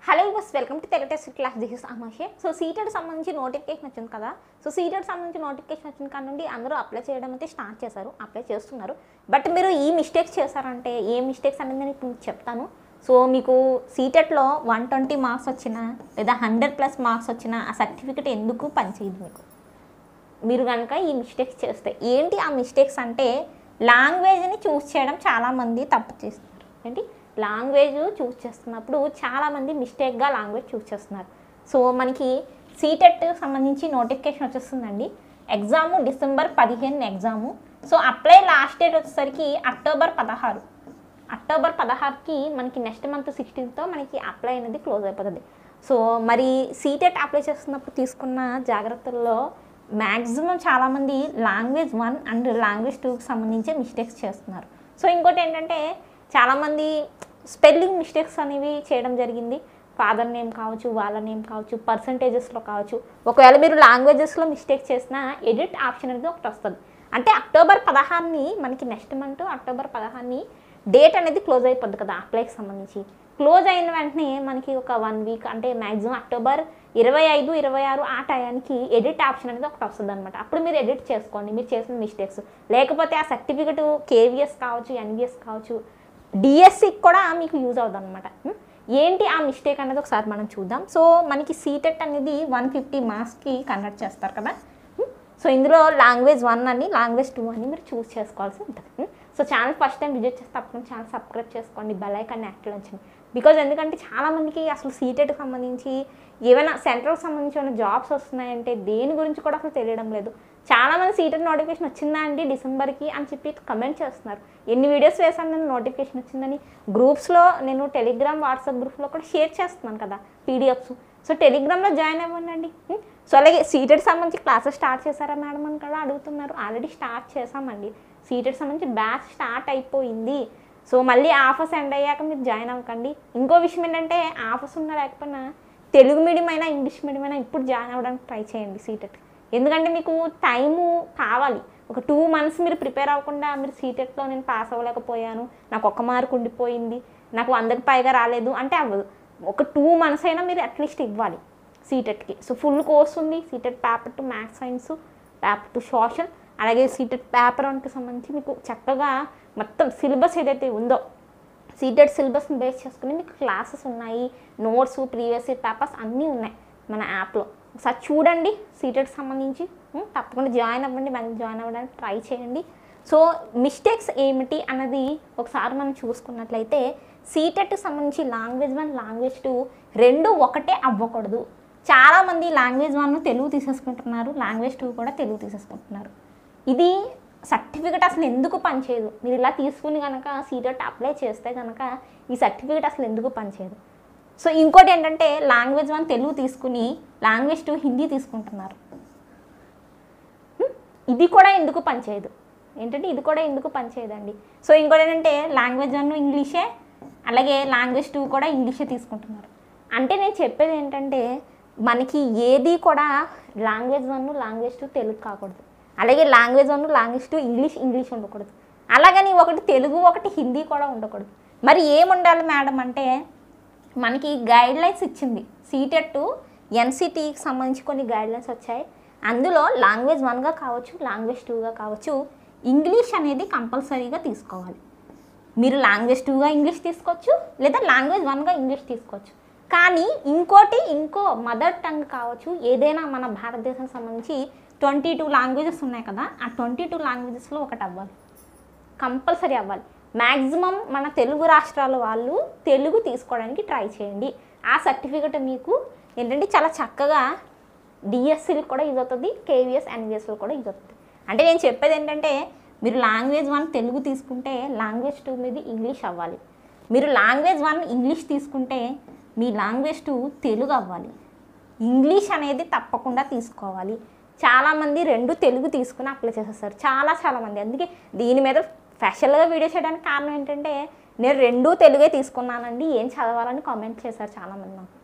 Hello యూస్ welcome to Telugu test class. This is అమాషే. So CTET సంబంధించి నోటిఫికేషన్ వచ్చింది కదా. సో సీటెడ్ సంబంధించి నోటిఫికేషన్ వచ్చిన కాడ నుండి అందరూ అప్లై చేయడం అయితే స్టార్ట్ చేశారు, అప్లై చేస్తున్నారు. బట్ మీరు ఈ మిస్టేక్స్ చేశారంటే ఏ మిస్టేక్స్ అనేది నేను ఇప్పుడు చెప్తాను. సో మీకు సీటెట్లో 120 మార్క్స్ వచ్చినా లేదా 100+ మార్క్స్ వచ్చినా ఆ సర్టిఫికేట్ ఎందుకు పనిచేయదు మీకు, మీరు కనుక ఈ మిస్టేక్స్ చేస్తే. ఏంటి ఆ మిస్టేక్స్ అంటే, లాంగ్వేజ్ని చూస్ చేయడం చాలామంది తప్పు చేస్తున్నారు. ఏంటి లాంగ్వేజ్ చూస్ చేస్తున్నప్పుడు చాలామంది మిస్టేక్గా లాంగ్వేజ్ చూస్ చేస్తున్నారు. సో మనకి సీటెట్ సంబంధించి నోటిఫికేషన్ వచ్చేస్తుందండి. Exam December 15 exam. So apply last date వచ్చేసరికి October 16. October 16కి మనకి నెక్స్ట్ మంత్ 16తో మనకి అప్లై అనేది క్లోజ్ అయిపోతుంది. సో మరి సీటెట్ అప్లై చేస్తున్నప్పుడు తీసుకున్న జాగ్రత్తల్లో మ్యాక్సిమం చాలామంది లాంగ్వేజ్ 1 అండ్ లాంగ్వేజ్ 2కి సంబంధించి మిస్టేక్స్ చేస్తున్నారు. సో ఇంకోటి ఏంటంటే, చాలామంది స్పెల్లింగ్ మిస్టేక్స్ అనేవి చేయడం జరిగింది. ఫాదర్ నేమ్ కావచ్చు, వాళ్ళ నేమ్ కావచ్చు, పర్సంటేజెస్లో కావచ్చు. ఒకవేళ మీరు లాంగ్వేజెస్లో మిస్టేక్ చేసినా ఎడిట్ ఆప్షన్ అనేది ఒకటి వస్తుంది. అంటే October 16ని మనకి నెక్స్ట్ మంత్ October 16ని డేట్ అనేది క్లోజ్ అయిపోద్ది కదా అప్లైకి సంబంధించి. క్లోజ్ అయిన వెంటనే మనకి ఒక 1 వీక్ అంటే మ్యాక్సిమం October 25, 26 ఆ టయానికి ఎడిట్ ఆప్షన్ అనేది ఒకటి వస్తుంది అనమాట. అప్పుడు మీరు ఎడిట్ చేసుకోండి మీరు చేసిన మిస్టేక్స్. లేకపోతే ఆ సర్టిఫికెట్ KVS కావచ్చు, NVS కావచ్చు, డిఎస్సికి కూడా మీకు యూజ్ అవుతుంది అనమాట. ఏంటి ఆ మిస్టేక్ అనేది ఒకసారి మనం చూద్దాం. సో మనకి సీటెట్ అనేది 150 మార్క్స్కి కన్వర్ట్ చేస్తారు కదా. సో ఇందులో లాంగ్వేజ్ 1 అని లాంగ్వేజ్ 2 అని మీరు చూస్ చేసుకోవాల్సి ఉంటుంది. So channel first time visit చేస్తే తప్పకుండా ఛానల్ సబ్స్క్రైబ్ చేసుకోండి, బెల్ ఐకాన్ని యాక్టివ్ ఉంచండి. బికాజ్ ఎందుకంటే చాలామందికి అసలు సీటెట్కి సంబంధించి ఏమైనా సెంట్రల్కి సంబంధించి ఏమైనా జాబ్స్ వస్తున్నాయంటే దేని గురించి కూడా అసలు తెలియడం లేదు. చాలామంది సీటెట్ నోటిఫికేషన్ వచ్చిందా అండి డిసెంబర్కి అని చెప్పి కమెంట్ చేస్తున్నారు. ఎన్ని వీడియోస్ వేసాను నేను నోటిఫికేషన్ వచ్చిందని. గ్రూప్స్లో నేను టెలిగ్రామ్, వాట్సాప్ గ్రూప్లో కూడా షేర్ చేస్తున్నాను కదా PDFs. సో టెలిగ్రామ్లో జాయిన్ అవ్వండి. సో అలాగే సీటెట్ సంబంధించి క్లాసెస్ స్టార్ట్ చేశారా మేడం అని కూడా అడుగుతున్నారు. ఆల్రెడీ స్టార్ట్ చేసామండి. సీటెట్ సంబంధించి బ్యాచ్ స్టార్ట్ అయిపోయింది. సో మళ్ళీ ఆఫర్స్ ఎండ్ అయ్యాక మీరు జాయిన్ అవ్వకండి. ఇంకో విషయం ఏంటంటే, ఆఫర్స్ ఉన్నా లేకపోయినా తెలుగు మీడియం అయినా ఇంగ్లీష్ మీడియం అయినా ఇప్పుడు జాయిన్ అవ్వడానికి ట్రై చేయండి సీటెట్. ఎందుకంటే మీకు టైము కావాలి. ఒక 2 months మీరు ప్రిపేర్ అవ్వకుండా మీరు సీటెట్లో నేను పాస్ అవ్వలేకపోయాను, నాకు 1 మార్క్ ఉండిపోయింది, నాకు 100కి పైగా రాలేదు అంటే అవ్వదు. ఒక 2 months అయినా మీరు అట్లీస్ట్ ఇవ్వాలి సీటెట్కి. సో ఫుల్ కోర్స్ ఉంది. CTET paper 2 maths science, paper 2 social, అలాగే సీటెట్ పేపర్ 1కి సంబంధించి మీకు చక్కగా మొత్తం సిలబస్ ఏదైతే ఉందో సీటెట్ సిలబస్ని బేస్ చేసుకుని మీకు క్లాసెస్ ఉన్నాయి, నోట్స్, ప్రీవియస్ ఇయర్ పేపర్స్ అన్నీ ఉన్నాయి మన యాప్లో. ఒకసారి చూడండి సీటెట్కి సంబంధించి. తప్పకుండా జాయిన్ అవ్వండి, మనకి జాయిన్ అవ్వడానికి ట్రై చేయండి. సో మిస్టేక్స్ ఏమిటి అన్నది ఒకసారి మనం చూసుకున్నట్లయితే, సీటెట్కి సంబంధించి లాంగ్వేజ్ 1, లాంగ్వేజ్ 2 రెండు ఒకటే అవ్వకూడదు. చాలామంది లాంగ్వేజ్ 1 తెలుగు తీసేసుకుంటున్నారు, లాంగ్వేజ్ 2 కూడా తెలుగు తీసేసుకుంటున్నారు. ఇది సర్టిఫికెట్ అసలు ఎందుకు పనిచేయదు. మీరు ఇలా తీసుకుని కనుక సీటెట్ అప్లై చేస్తే కనుక ఈ సర్టిఫికెట్ అసలు ఎందుకు పనిచేయదు. సో ఇంకోటి ఏంటంటే, లాంగ్వేజ్ 1 తెలుగు తీసుకుని లాంగ్వేజ్ 2 హిందీ తీసుకుంటున్నారు. ఇది కూడా ఎందుకు పనిచేయదు ఏంటంటే, ఇది కూడా ఎందుకు పనిచేయదండి. సో ఇంకోటి ఏంటంటే, లాంగ్వేజ్ 1 ఇంగ్లీషే, అలాగే లాంగ్వేజ్ 2 కూడా ఇంగ్లీషే తీసుకుంటున్నారు. అంటే నేను చెప్పేది ఏంటంటే, మనకి ఏది కూడా లాంగ్వేజ్ 1, లాంగ్వేజ్ 2 తెలుగు కాకూడదు, అలాగే లాంగ్వేజ్ 1, లాంగ్వేజ్ 2 ఇంగ్లీష్ ఉండకూడదు, అలాగని ఒకటి తెలుగు ఒకటి హిందీ కూడా ఉండకూడదు. మరి ఏముండాలి మేడం అంటే, మనకి గైడ్లైన్స్ ఇచ్చింది సీటెట్ NCTకి సంబంధించి కొన్ని గైడ్లైన్స్ వచ్చాయి. అందులో లాంగ్వేజ్ 1గా కావచ్చు, లాంగ్వేజ్ 2గా కావచ్చు, ఇంగ్లీష్ అనేది కంపల్సరీగా తీసుకోవాలి. మీరు లాంగ్వేజ్ 2గా ఇంగ్లీష్ తీసుకోవచ్చు, లేదా లాంగ్వేజ్ 1గా ఇంగ్లీష్ తీసుకోవచ్చు. కానీ ఇంకో మదర్ టంగ్ కావచ్చు, ఏదైనా మన భారతదేశానికి సంబంధించి 22 లాంగ్వేజెస్ ఉన్నాయి కదా, ఆ 22 లాంగ్వేజెస్లో ఒకటి అవ్వాలి, కంపల్సరీ అవ్వాలి. మ్యాక్సిమం మన తెలుగు రాష్ట్రాల వాళ్ళు తెలుగు తీసుకోవడానికి ట్రై చేయండి. ఆ సర్టిఫికెట్ మీకు ఏంటంటే చాలా చక్కగా డిఎస్సిలకు కూడా యూజ్ అవుతుంది, KVS, NVSలో కూడా యూజ్ అవుతుంది. అంటే నేను చెప్పేది ఏంటంటే, మీరు లాంగ్వేజ్ 1 తెలుగు తీసుకుంటే లాంగ్వేజ్ 2 మీద ఇంగ్లీష్ అవ్వాలి. మీరు లాంగ్వేజ్ 1 ఇంగ్లీష్ తీసుకుంటే మీ లాంగ్వేజ్ 2 తెలుగు అవ్వాలి. ఇంగ్లీష్ అనేది తప్పకుండా తీసుకోవాలి. చాలామంది 2 తెలుగు తీసుకుని అప్లై చేసేస్తారు, చాలామంది. అందుకే దీని మీద స్పెషల్గా వీడియో చేయడానికి కారణం ఏంటంటే, నేను 2 తెలుగే తీసుకున్నానండి, ఏం చదవాలని కామెంట్ చేశారు చాలామంది నాకు.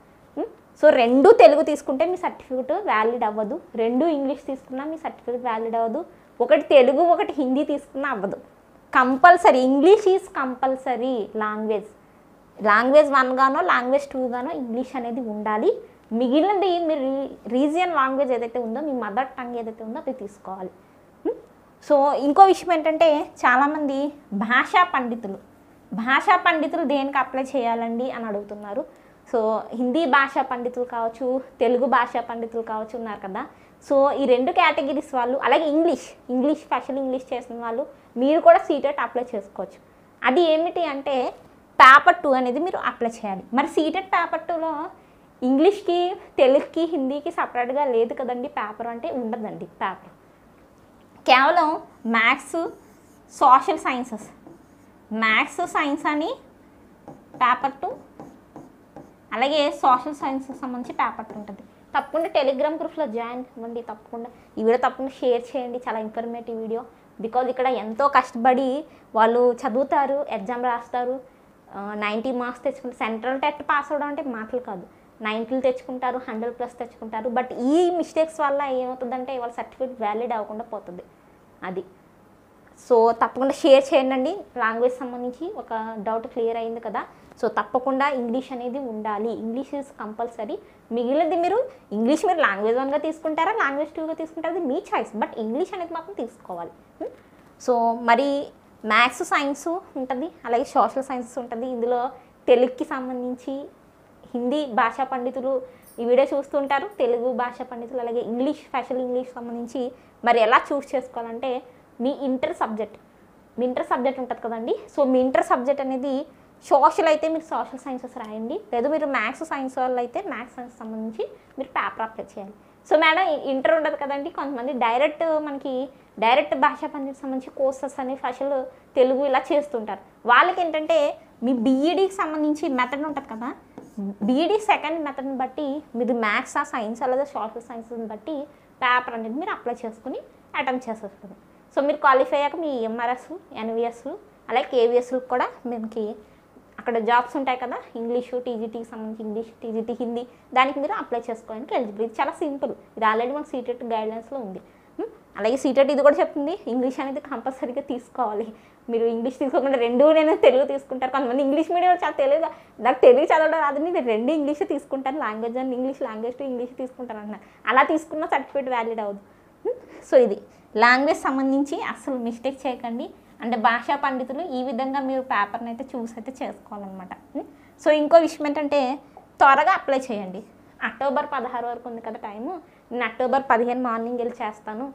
సో 2 తెలుగు తీసుకుంటే మీ సర్టిఫికెట్ వ్యాలిడ్ అవ్వదు, 2 ఇంగ్లీష్ తీసుకున్నా మీ సర్టిఫికెట్ వ్యాలిడ్ అవ్వదు, ఒకటి తెలుగు ఒకటి హిందీ తీసుకున్నా అవ్వదు. Compulsory English is compulsory language. Language 1 గానో లాంగ్వేజ్ 2 గానో ఇంగ్లీష్ అనేది ఉండాలి. మిగిలినది మీరు రీజియన్ లాంగ్వేజ్ ఏదైతే ఉందో, మీ మదర్ టంగ్ ఏదైతే ఉందో అది తీసుకోవాలి. సో ఇంకో విషయం ఏంటంటే, చాలామంది భాషా పండితులు దేనికి అప్లై చేయాలండి అని అడుగుతున్నారు. సో హిందీ భాషా పండితులు కావచ్చు, తెలుగు భాషా పండితులు కావచ్చు ఉన్నారు కదా. సో ఈ 2 కేటగిరీస్ వాళ్ళు, అలాగే ఇంగ్లీష్ స్పెషల్ ఇంగ్లీష్ చేసిన వాళ్ళు మీరు కూడా సీటెట్ అప్లై చేసుకోవచ్చు. అది ఏమిటి అంటే పేపర్ 2 అనేది మీరు అప్లై చేయాలి. మరి సీటెట్ పేపర్ 2లో ఇంగ్లీష్కి, తెలుగుకి, హిందీకి సపరేట్గా లేదు కదండి పేపర్ అంటే. ఉండదండి పేపర్. కేవలం maths, social sciences, maths science అని పేపర్ 2, అలాగే సోషల్ సైన్స్కి సంబంధించి పేపర్ 2 ఉంటుంది. తప్పకుండా టెలిగ్రామ్ గ్రూప్లో జాయిన్ అవ్వండి. తప్పకుండా ఈ వీడియో తప్పకుండా షేర్ చేయండి. చాలా ఇన్ఫర్మేటివ్ వీడియో. బికాజ్ ఇక్కడ ఎంతో కష్టపడి వాళ్ళు చదువుతారు, ఎగ్జామ్ రాస్తారు, 90 మార్క్స్ తెచ్చుకుంటారు. సెంట్రల్ టెట్ పాస్ అవ్వడం అంటే మాటలు కాదు. 90లు తెచ్చుకుంటారు, 100+ తెచ్చుకుంటారు. బట్ ఈ మిస్టేక్స్ వల్ల ఏమవుతుందంటే వాళ్ళ సర్టిఫికేట్ వ్యాలిడ్ అవ్వకుండా పోతుంది. అది సో తప్పకుండా షేర్ చేయండి. లాంగ్వేజ్ సంబంధించి ఒక డౌట్ క్లియర్ అయింది కదా. సో తప్పకుండా ఇంగ్లీష్ అనేది ఉండాలి. English is compulsory. మిగిలినది మీరు ఇంగ్లీష్ మీరు లాంగ్వేజ్ 1గా తీసుకుంటారా, లాంగ్వేజ్ 2గా తీసుకుంటారా, అది మీ చాయిస్. బట్ ఇంగ్లీష్ అనేది మాత్రం తీసుకోవాలి. సో మరి మ్యాథ్స్ సైన్స్ ఉంటుంది, అలాగే సోషల్ సైన్సెస్ ఉంటుంది. ఇందులో తెలుగుకి సంబంధించి హిందీ భాషా పండితులు ఈ వీడియో చూస్తుంటారు, తెలుగు భాషా పండితులు, అలాగే ఇంగ్లీష్ స్పెషల్ ఇంగ్లీష్ సంబంధించి మరి ఎలా చూస్ చేసుకోవాలంటే మీ ఇంటర్ సబ్జెక్ట్ ఉంటుంది కదండి. సో మీ ఇంటర్ సబ్జెక్ట్ అనేది సోషల్ అయితే మీరు సోషల్ సైన్సెస్ రాయండి. లేదు మీరు మ్యాథ్స్ సైన్స్ వాళ్ళు అయితే మ్యాథ్స్ సైన్స్ సంబంధించి మీరు పేపర్ అప్లై చేయాలి. సో మేడం ఇంటర్ ఉండదు కదండి, కొంతమంది డైరెక్ట్ భాషా పండితులకు సంబంధించి కోర్సెస్ అని స్పెషల్ తెలుగు ఇలా చేస్తుంటారు. వాళ్ళకి ఏంటంటే మీ బీఈడీకి సంబంధించి మెథడ్ ఉంటుంది కదా, బీఈడీ సెకండ్ మెథడ్ని బట్టి మీరు మ్యాథ్స్ సైన్స్ అలాగే సోషల్ సైన్స్ని బట్టి పేపర్ అనేది మీరు అప్లై చేసుకుని అటెంప్ట్ చేసేస్తారు. సో మీరు క్వాలిఫై అయ్యాక మీ ఎంఆర్ఎస్, ఎన్విఎస్ అలాగే కేవీఎస్లకు కూడా మనకి అక్కడ జాబ్స్ ఉంటాయి కదా, ఇంగ్లీషు టీజీటీకి సంబంధించి ఇంగ్లీష్, టీజీటీ హిందీ, దానికి మీరు అప్లై చేసుకోవడానికి ఎలిజిబుల్. ఇది చాలా సింపుల్. ఇది ఆల్రెడీ మనకు సీటెట్ గైడ్లైన్స్లో ఉంది. అలాగే సీటెట్ ఇది కూడా చెప్తుంది, ఇంగ్లీష్ అనేది కంపల్సరీగా తీసుకోవాలి. మీరు ఇంగ్లీష్ తీసుకోకుండా 2 నేను తెలుగు తీసుకుంటారు. కొంతమంది ఇంగ్లీష్ మీడియం చాలా తెలుగు, నాకు తెలుగు చదవడం రాదని నేను 2 ఇంగ్లీష్ తీసుకుంటాను, language and English, language 2 English తీసుకుంటాను అన్నారు. అలా తీసుకున్న సర్టిఫికేట్ వ్యాలిడ్ అవ్వదు. సో ఇది లాంగ్వేజ్ సంబంధించి అసలు మిస్టేక్ చేయకండి. అంటే భాషా పండితులు ఈ విధంగా మీరు పేపర్ని అయితే చూసి అయితే చేసుకోవాలన్నమాట. సో ఇంకో విషయం ఏంటంటే త్వరగా అప్లై చేయండి. అక్టోబర్ 16 వరకు ఉంది కదా టైము. నేను అక్టోబర్ 15 మార్నింగ్ వెళ్ళి చేస్తాను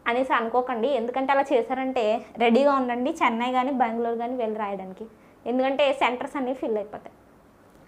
అనేసి అనుకోకండి. ఎందుకంటే అలా చేశారంటే రెడీగా ఉండండి, చెన్నై కానీ బెంగళూరు కానీ వెళ్ళి రాయడానికి. ఎందుకంటే సెంటర్స్ అనేవి ఫిల్ అయిపోతాయి.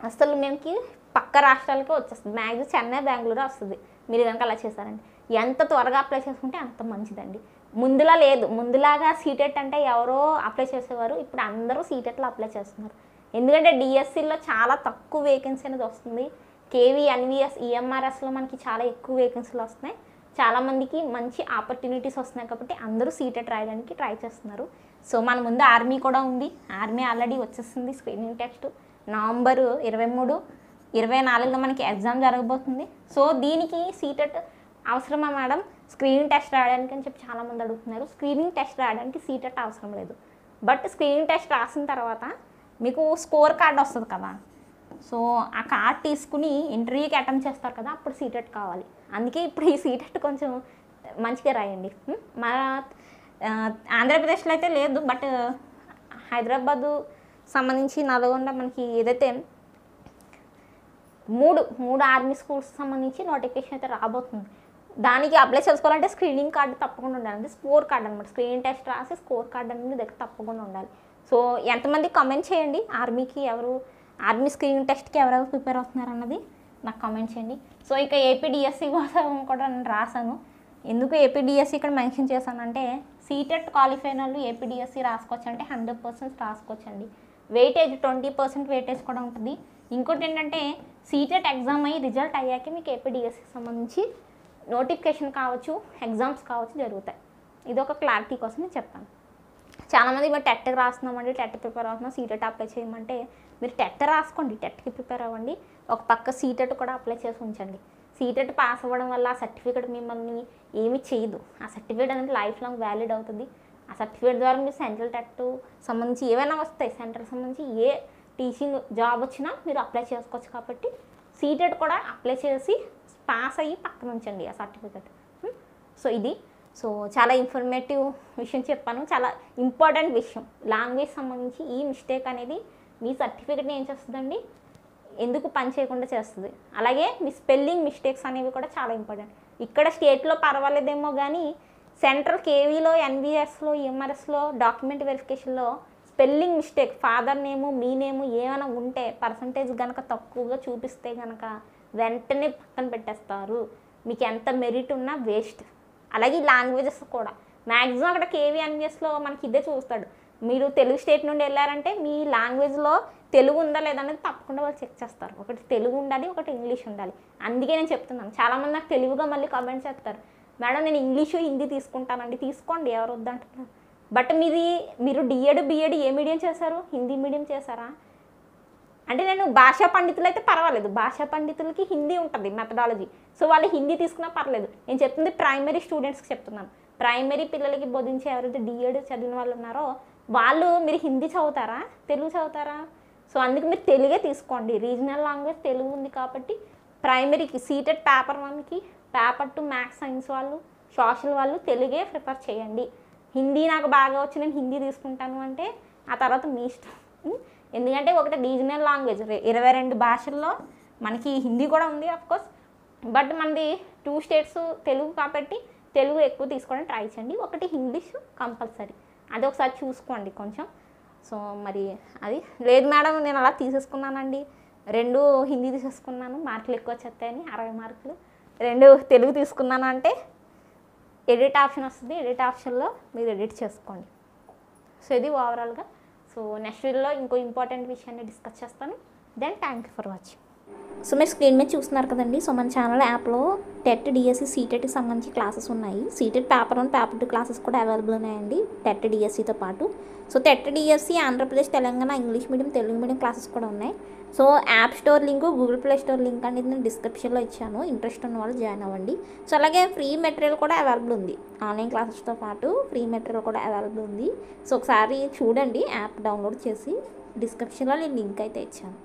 అసలు మనకి పక్క రాష్ట్రాలకే వచ్చేస్తుంది, మ్యాక్సిమం చెన్నై బెంగళూరు వస్తుంది మీరు కనుక అలా చేశారండి. ఎంత త్వరగా అప్లై చేసుకుంటే అంత మంచిదండి. ముందులా లేదు, ముందులాగా సీటెట్ అంటే ఎవరో అప్లై చేసేవారు, ఇప్పుడు అందరూ సీటెట్లో అప్లై చేస్తున్నారు. ఎందుకంటే డిఎస్సిలో చాలా తక్కువ వేకెన్సీ అనేది వస్తుంది. కేవీ, ఎన్విఎస్, ఈఎంఆర్ఎస్లో మనకి చాలా ఎక్కువ వేకెన్సీలు వస్తున్నాయి. చాలామందికి మంచి ఆపర్చునిటీస్ వస్తున్నాయి కాబట్టి అందరూ సీటెట్ రాయడానికి ట్రై చేస్తున్నారు. సో మన ముందు ఆర్మీ కూడా ఉంది. ఆర్మీ ఆల్రెడీ వచ్చేస్తుంది. స్క్రీనింగ్ టెస్ట్ నవంబర్ 23, 24లో మనకి ఎగ్జామ్ జరగబోతుంది. సో దీనికి సీటెట్ అవసరమా మేడం స్క్రీనింగ్ టెస్ట్ రాయడానికి అని చెప్పి చాలామంది అడుగుతున్నారు. స్క్రీనింగ్ టెస్ట్ రాయడానికి సీటెట్ అవసరం లేదు. బట్ స్క్రీనింగ్ టెస్ట్ రాసిన తర్వాత మీకు స్కోర్ కార్డ్ వస్తుంది కదా, సో ఆ కార్డ్ తీసుకుని ఇంటర్వ్యూకి అటెంప్ట్ చేస్తారు కదా, అప్పుడు సీటెట్ కావాలి. అందుకే ఇప్పుడు ఈ సీటెట్ కొంచెం మంచిగా రాయండి. మన ఆంధ్రప్రదేశ్లో అయితే లేదు, బట్ హైదరాబాదు సంబంధించి నల్గొండ మనకి ఏదైతే మూడు ఆర్మీ స్కూల్స్ సంబంధించి నోటిఫికేషన్ అయితే రాబోతుంది. దానికి అప్లై చేసుకోవాలంటే స్క్రీనింగ్ కార్డు తప్పకుండా ఉండాలి. అంటే స్కోర్ కార్డ్ అనమాట. స్క్రీనింగ్ టెస్ట్ రాసి స్కోర్ కార్డ్ అనేది దగ్గర తప్పకుండా ఉండాలి. సో ఎంతమంది కామెంట్ చేయండి, ఆర్మీ స్క్రీనింగ్ టెస్ట్కి ఎవరెవరు ప్రిపేర్ అవుతున్నారు అన్నది నాకు కామెంట్ చేయండి. సో ఇక ఏపీడిఎస్సి కోసం కూడా నేను రాశాను. ఎందుకు ఏపీడిఎస్సి ఇక్కడ మెన్షన్ చేశానంటే సీటెట్ క్వాలిఫై అయిన వాళ్ళు ఏపీడిఎస్సి రాసుకోవచ్చు అంటే 100% రాసుకోవచ్చండి. వెయిటేజ్ 20% వెయిటేజ్ కూడా ఉంటుంది. ఇంకోటి ఏంటంటే సీటెట్ ఎగ్జామ్ అయ్యి రిజల్ట్ అయ్యాక మీకు ఏపీడిఎస్సికి సంబంధించి నోటిఫికేషన్ కావచ్చు, ఎగ్జామ్స్ కావచ్చు జరుగుతాయి. ఇది ఒక క్లారిటీ కోసం నేను చెప్తాను. చాలామంది మీరు టెట్కి రాస్తున్నామండి, టెట్ ప్రిపేర్ అవుతున్నాం, సీటెట్ అప్లై చేయమంటే మీరు టెట్ రాసుకోండి, టెట్కి ప్రిపేర్ అవ్వండి. ఒక పక్క సీటెట్ కూడా అప్లై చేసి ఉంచండి. సీటెట్ పాస్ అవ్వడం వల్ల ఆ సర్టిఫికేట్ మిమ్మల్ని ఏమీ చేయదు. ఆ సర్టిఫికేట్ అనేది లైఫ్ లాంగ్ వ్యాలిడ్ అవుతుంది. ఆ సర్టిఫికేట్ ద్వారా మీరు సెంట్రల్ టెట్ సంబంధించి ఏవైనా వస్తాయి, సెంట్రల్ సంబంధించి ఏ టీచింగ్ జాబ్ వచ్చినా మీరు అప్లై చేసుకోవచ్చు. కాబట్టి సీటెడ్ కూడా అప్లై చేసి పాస్ అయ్యి పక్కన ఉంచండి ఆ సర్టిఫికెట్. సో ఇది చాలా ఇన్ఫర్మేటివ్ విషయం చెప్పాను, చాలా ఇంపార్టెంట్ విషయం. లాంగ్వేజ్ సంబంధించి ఈ మిస్టేక్ అనేది మీ సర్టిఫికెట్ని ఏం చేస్తుందండి, ఎందుకు పని చేయకుండా చేస్తుంది. అలాగే మీ స్పెల్లింగ్ మిస్టేక్స్ అనేవి కూడా చాలా ఇంపార్టెంట్. ఇక్కడ స్టేట్లో పర్వాలేదేమో కానీ సెంట్రల్ కేవీలో, ఎన్బిఎస్లో, ఎంఆర్ఎస్లో, డాక్యుమెంట్ వెరిఫికేషన్లో స్పెల్లింగ్ మిస్టేక్, ఫాదర్ నేము, మీ నేము ఏమైనా ఉంటే పర్సంటేజ్ కనుక తక్కువగా చూపిస్తే కనుక వెంటనే పక్కన పెట్టేస్తారు. మీకు ఎంత మెరిట్ ఉన్నా వేస్ట్. అలాగే లాంగ్వేజెస్ కూడా మ్యాక్సిమం అక్కడ కేవీ ఎన్బిఎస్లో మనకి ఇదే చూస్తాడు. మీరు తెలుగు స్టేట్ నుండి వెళ్ళారంటే మీ లాంగ్వేజ్లో తెలుగు ఉందా లేదా అనేది తప్పకుండా వాళ్ళు చెక్ చేస్తారు. ఒకటి తెలుగు ఉండాలి, ఒకటి ఇంగ్లీష్ ఉండాలి. అందుకే నేను చెప్తున్నాను. చాలామంది నాకు తెలుగుగా మళ్ళీ కామెంట్ చేస్తారు, మేడం నేను ఇంగ్లీషు హిందీ తీసుకుంటానండి. తీసుకోండి, ఎవరు వద్దంటున్నారు. బట్ మీరు డిఎడ్ బిఎడ్ ఏ మీడియం చేశారు? హిందీ మీడియం చేశారా? అంటే నేను భాషా పండితులు అయితే పర్వాలేదు, భాషా పండితులకి హిందీ ఉంటుంది మెథడాలజీ, సో వాళ్ళు హిందీ తీసుకున్నా పర్లేదు. నేను చెప్తుంది ప్రైమరీ స్టూడెంట్స్కి చెప్తున్నాను. ప్రైమరీ పిల్లలకి బోధించే ఎవరైతే డిఎడ్ చదివిన వాళ్ళు ఉన్నారో వాళ్ళు మీరు హిందీ చదువుతారా, తెలుగు చదువుతారా? సో అందుకు మీరు తెలుగే తీసుకోండి. రీజనల్ లాంగ్వేజ్ తెలుగు ఉంది కాబట్టి ప్రైమరీకి సీటెడ్ పేపర్ 1కి, పేపర్ 2 మ్యాథ్స్ సైన్స్ వాళ్ళు, సోషల్ వాళ్ళు తెలుగే ప్రిఫర్ చేయండి. హిందీ నాకు బాగా వచ్చి నేను హిందీ తీసుకుంటాను అంటే ఆ తర్వాత మీ ఇష్టం. ఎందుకంటే ఒకటి రీజనల్ లాంగ్వేజ్ 22 భాషల్లో మనకి హిందీ కూడా ఉంది అఫ్కోర్స్, బట్ మనది 2 స్టేట్స్ తెలుగు కాబట్టి తెలుగు ఎక్కువ తీసుకోవడానికి ట్రై చేయండి. ఒకటి ఇంగ్లీష్ కంపల్సరీ, అది ఒకసారి చూసుకోండి కొంచెం. సో మరి అది లేదు మేడం నేను అలా తీసేసుకున్నానండి, 2 హిందీ తీసేసుకున్నాను, మార్కులు ఎక్కువ వచ్చేస్తాయని 60 మార్కులు, 2 తెలుగు తీసుకున్నాను అంటే ఎడిట్ ఆప్షన్ వస్తుంది. ఎడిట్ ఆప్షన్లో మీరు ఎడిట్ చేసుకోండి. సో ఇది ఓవరాల్గా. సో నెక్స్ట్ వీడియోలో ఇంకో ఇంపార్టెంట్ విషయాన్ని డిస్కస్ చేస్తాను. Then thank you for watching. So మీరు స్క్రీన్ మీద చూస్తున్నారు కదండి. సో మన ఛానల్ యాప్లో టెట్, డిఎస్సి, సీటెట్కి సంబంధించి క్లాసెస్ ఉన్నాయి. సీటెట్ పేపర్ 1, పేపర్ 2 క్లాసెస్ కూడా అవైలబుల్ ఉన్నాయండి టెట్, డిఎస్సితో పాటు. So TET, DSC, Andhra Pradesh, Telangana English medium, Telugu medium classes కూడా ఉన్నాయి. So app store link, Google play store link అనేది నేను డిస్క్రిప్షన్లో ఇచ్చాను. ఇంట్రెస్ట్ ఉన్న వాళ్ళు జాయిన్ అవ్వండి. సో అలాగే ఫ్రీ మెటీరియల్ కూడా అవైలబుల్ ఉంది. ఆన్లైన్ క్లాసెస్తో పాటు ఫ్రీ మెటీరియల్ కూడా అవైలబుల్ ఉంది. సో ఒకసారి చూడండి, యాప్ డౌన్లోడ్ చేసి డిస్క్రిప్షన్లో నేను లింక్ అయితే ఇచ్చాను.